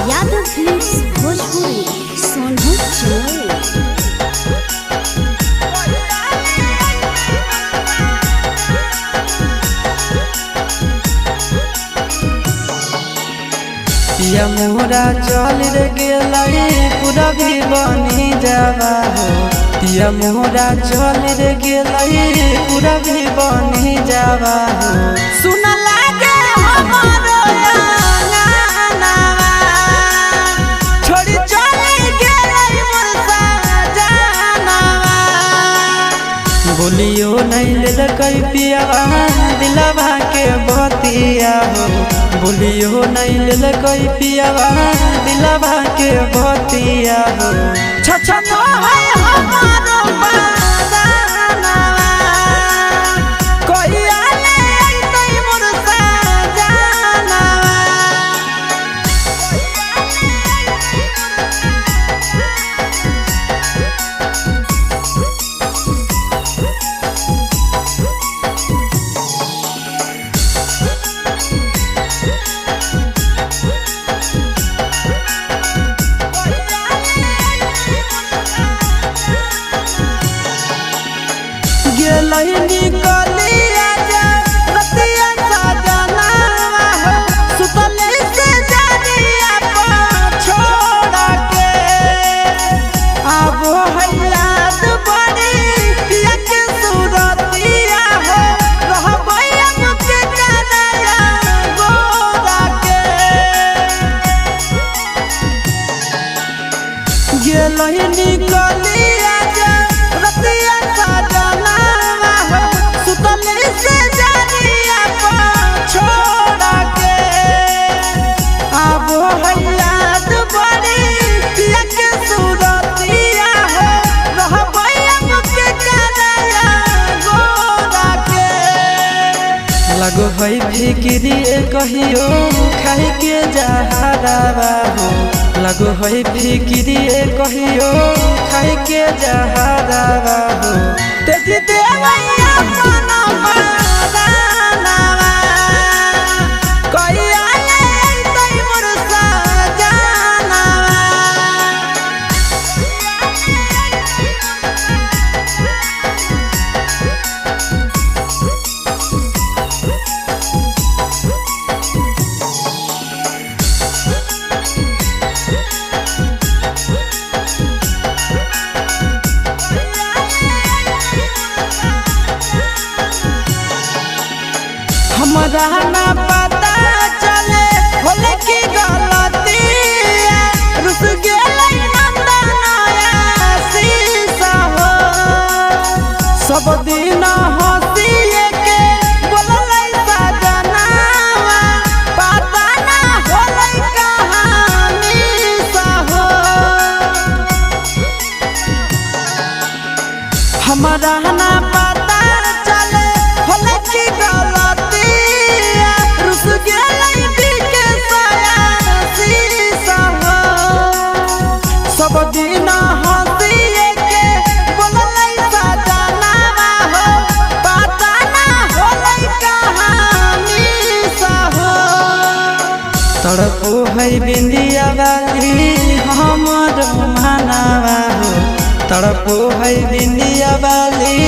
Yadav films Bhojpuri Sonu चोर। पिया मोरा चल रे गेलै पूरा भी बनी जावा हो। पिया मोरा चल रे गेलै पूरा भी बनी जावा हो। सुन लागे हमारो छोड़ी चली गेलै मोर सजनवा। बोलियो नहीं लेलकै पियावा दिलवा के बतिया हो। बोलियो नहीं लेलकै पियावा दिलवा के बतिया हो। छछनो है हमारो बदनवा कोई आले अइतै मोर सजनवा। गेलै निकलिया जा रतिया सजनवा हो। सुतले से जानिया पर छोड़ के आबो है याद बड़ी पिया के सूरतिया हो। रहबै अब के कनाया गोरा के। गेलै निकलिया जा रतिया सजनवा हो। सुतले से जानिया पर छोड़ के आबो है याद बड़ी पिया के सूरतिया हो। रहबै अब के कनाया गोरा के। लगो है फिक्री कहियो खाए के जहरावा हो। लगो है फिक्री कहियो खाए के जहरावा हो। तेजी देवैया अपना बदनवा कोई आले अइतै मोर सजनवा। हमरा ना पता चले होले की गलतिया। रुस गेलै नंदनया शीशा हो। सब दिन हंसिए के बोललै सजनवा। पता ना होलै कहानी सा हो। हमरा ना पता चले होले की गलतिया। रुस गेलै बीके साया शीशा हो। सब दिन हंसिए के बोललै सजनवा हो। पता ना होलै कहानी सा हो। तड़पो है बिंदिया वाली हमर मानवा हो। तड़पो है बिंदिया वाली